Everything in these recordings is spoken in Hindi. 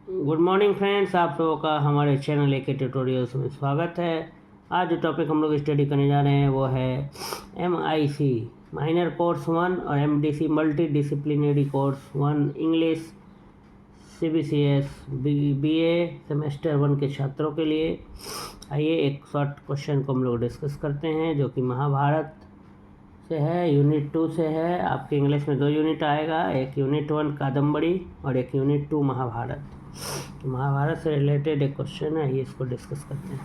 गुड मॉर्निंग फ्रेंड्स, आप लोगों का हमारे चैनल ए के ट्यूटोरियल्स में स्वागत है। आज जो टॉपिक हम लोग स्टडी करने जा रहे हैं वो है MIC माइनर कोर्स 1 और MDC multi disciplinary course 1 English CBCS BA semester 1 के छात्रों के लिए। आइए एक शॉर्ट क्वेश्चन को हम लोग डिस्कस करते हैं जो कि महाभारत से है, यूनिट 2 से है। आपके इंग्लिश में 2 यूनिट आएगा, एक यूनिट 1 कादम्बरी और एक यूनिट 2 महाभारत। तो महाभारत से रिलेटेड एक क्वेश्चन है, ये इसको डिस्कस करते हैं।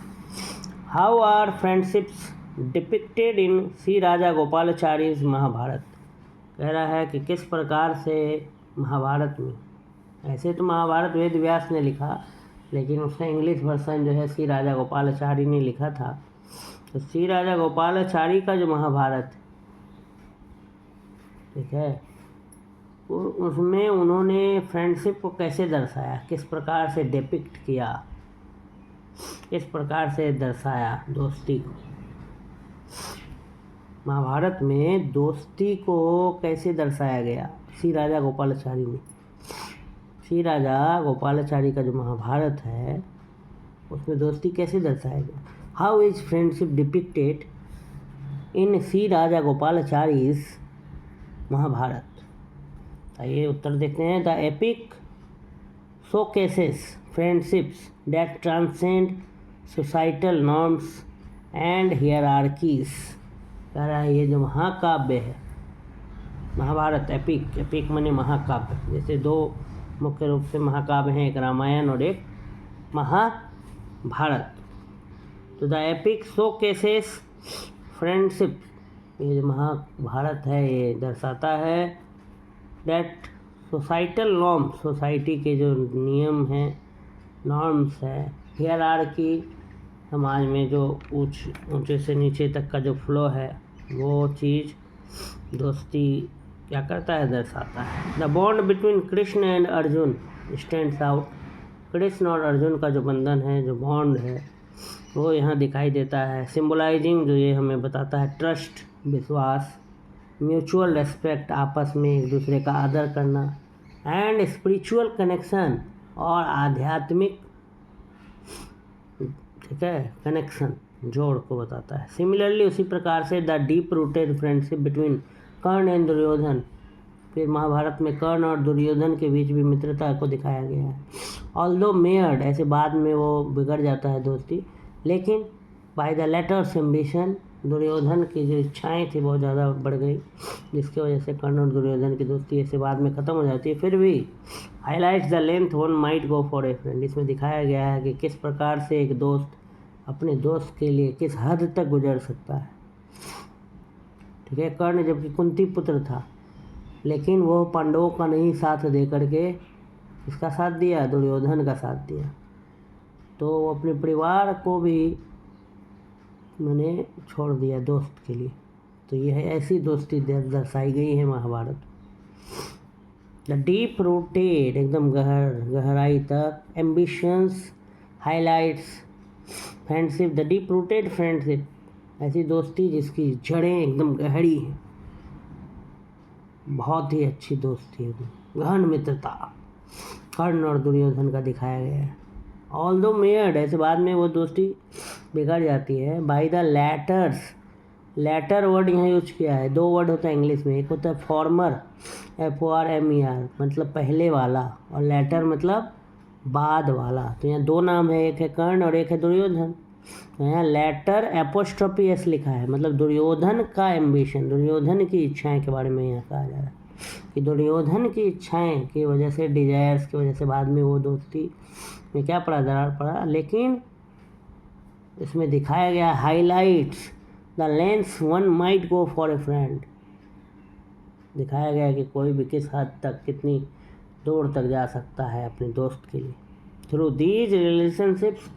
How are friendships depicted in C Rajagopalachari's Mahabharata. कह रहा है कि किस प्रकार से महाभारत में, ऐसे तो महाभारत वेद व्यास ने लिखा, लेकिन उसने इंग्लिश वर्सन जो है सी राजा गोपालाचारी ने लिखा था। तो सी राजा गोपालाचारी का जो महाभारत, ठीक है, उसमें उन्होंने फ्रेंडशिप को कैसे दर्शाया, किस प्रकार से डिपिक्ट किया, किस प्रकार से दर्शाया दोस्ती को। महाभारत में दोस्ती को कैसे दर्शाया गया श्री राजा गोपालाचारी में। श्री राजा गोपालाचारी का जो महाभारत है उसमें दोस्ती कैसे दर्शाया गया। How is friendship depicted in Shri Rajagopalachari's Mahabharata. आइए उत्तर देखते हैं। The epic showcases friendships that transcend societal norms and hierarchies. कह रहा है ये जो महाकाव्य है महाभारत, एपिक माने महाकाव्य। जैसे 2 मुख्य रूप से महाकाव्य हैं, एक रामायण और एक महाभारत। तो द एपिक शोकेसेस फ्रेंडशिप, ये जो महाभारत है ये दर्शाता है दैट सोसाइटल नॉर्म, सोसाइटी के जो नियम हैं, नॉर्म्स है, हियरार्की, समाज में जो ऊंचे से नीचे तक का जो फ्लो है, वो चीज़ दोस्ती क्या करता है, दर्शाता है। The bond between Krishna and Arjun stands out. Krishna और अर्जुन का जो बंधन है, जो बॉन्ड है, वो यहाँ दिखाई देता है। सिम्बलाइजिंग, जो ये हमें बताता है ट्रस्ट, विश्वास, म्यूचुअल रेस्पेक्ट, आपस में एक दूसरे का आदर करना, एंड स्पिरिचुअल कनेक्शन, और आध्यात्मिक, ठीक है, कनेक्शन, जोड़ को बताता है। सिमिलरली उसी प्रकार से the deep rooted friendship between Karna and Duryodhan, फिर महाभारत में कर्ण और दुर्योधन के बीच भी मित्रता को दिखाया गया है। ऑल्दो मेयर्ड, ऐसे बाद में वो बिगड़ जाता है दोस्ती, लेकिन by the latter's ambition, Duryodhan की जो इच्छाएं थी बहुत ज़्यादा बढ़ गई, जिसकी वजह से कर्ण और दुर्योधन की दोस्ती ऐसे बाद में ख़त्म हो जाती है। फिर भी highlights the length one might go for a friend, इसमें दिखाया गया है कि किस प्रकार से एक दोस्त अपने दोस्त के लिए किस हद तक गुजर सकता है। ठीक है, कर्ण जबकि कुंती पुत्र था, लेकिन वो पांडवों का नहीं साथ दे करके इसका साथ दिया, दुर्योधन का साथ दिया। तो वो अपने परिवार को भी मैंने छोड़ दिया दोस्त के लिए। तो यह ऐसी दोस्ती दर्शाई गई है महाभारत। द डीप रूटेड, एकदम गहराई तक, ambitions highlights friendship, the deep rooted friendship, ऐसी दोस्ती जिसकी जड़ें एकदम गहरी हैं, बहुत ही अच्छी दोस्ती है, गहन मित्रता कर्ण और दुर्योधन का दिखाया गया है। ऑल्दो मेयर्ड, ऐसे बाद में वो दोस्ती बिगड़ जाती है। By the latter's, latter word यहाँ यूज किया है। 2 वर्ड होता है इंग्लिश में, एक होता है फॉर्मर FORMER मतलब पहले वाला, और लैटर मतलब बाद वाला। तो यहाँ 2 नाम है, एक है कर्ण और एक है दुर्योधन। तो यहाँ लैटर एपोस्ट्रोफी S लिखा है, मतलब दुर्योधन का एम्बिशन, दुर्योधन की इच्छाएं के बारे में यहाँ कहा जा रहा है कि दुर्योधन की इच्छाएं की वजह से, डिजायर्स की वजह से बाद में वो दोस्ती में क्या पड़ा, दरार पड़ा। लेकिन इसमें दिखाया गया highlights the length one might go for a friend, दिखाया गया कि कोई भी किस हद तक, कितनी दूर तक जा सकता है अपने दोस्त के लिए। थ्रू दीज रिलेशनशिप्स,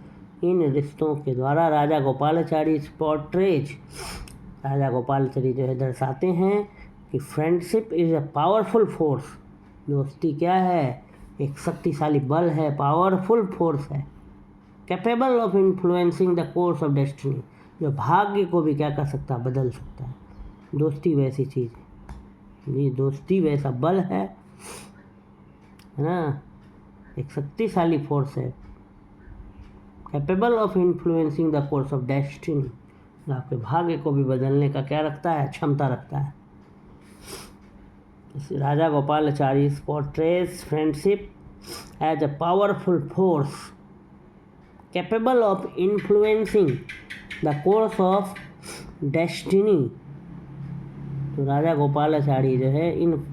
इन रिश्तों के द्वारा राजा गोपालाचारी पोर्ट्रेज, राजा गोपालाचारी जो है दर्शाते हैं कि friendship is a powerful force, दोस्ती क्या है, एक शक्तिशाली बल है, पावरफुल फोर्स है, capable of influencing the course of destiny, जो भाग्य को भी क्या कर सकता है, बदल सकता है। दोस्ती वैसी चीज़ है, ये दोस्ती वैसा बल है ना, एक शक्तिशाली फोर्स है, capable of influencing the course of destiny, आपके भाग्य को भी बदलने का क्या रखता है, क्षमता रखता है। Rajagopalachari portrays friendship as a powerful force capable of influencing the course of destiny. तो राजा गोपालाचारी जो है इन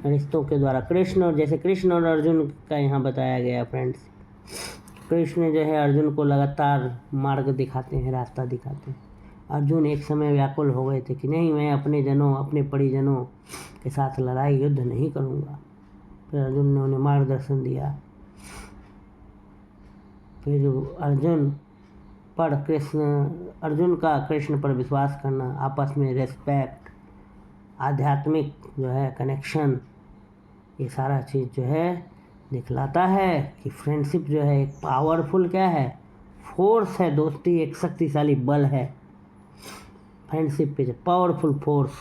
रिश्तों के द्वारा कृष्ण और जैसे कृष्ण और अर्जुन का यहाँ बताया गया फ्रेंड्स, कृष्ण जो है अर्जुन को लगातार मार्ग दिखाते हैं, रास्ता दिखाते हैं। अर्जुन एक समय व्याकुल हो गए थे कि नहीं, मैं अपने जनों, अपने परिजनों के साथ लड़ाई युद्ध नहीं करूँगा। फिर अर्जुन ने उन्हें मार्गदर्शन दिया। फिर अर्जुन का कृष्ण पर विश्वास करना, आपस में रेस्पेक्ट, आध्यात्मिक जो है कनेक्शन, ये सारा चीज़ जो है दिखलाता है कि फ्रेंडशिप जो है एक पावरफुल क्या है, फोर्स है दोस्ती, एक शक्तिशाली बल है। फ्रेंडशिप पे powerful force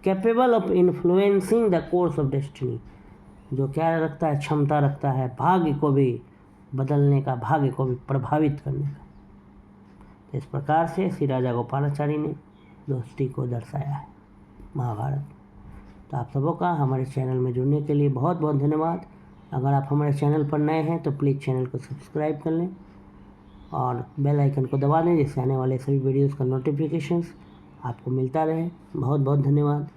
capable of influencing the course of destiny, जो क्या रखता है, क्षमता रखता है भाग्य को भी बदलने का, भाग्य को भी प्रभावित करने का। इस प्रकार से श्री राजा गोपालाचारी ने दोस्ती को दर्शाया है महाभारत। तो आप सबों का हमारे चैनल में जुड़ने के लिए बहुत बहुत धन्यवाद। अगर आप हमारे चैनल पर नए हैं तो प्लीज़ चैनल को सब्सक्राइब कर लें और बेल आइकन को दबा दें, जिससे आने वाले सभी वीडियोज़ का नोटिफिकेशंस आपको मिलता रहे। बहुत बहुत धन्यवाद।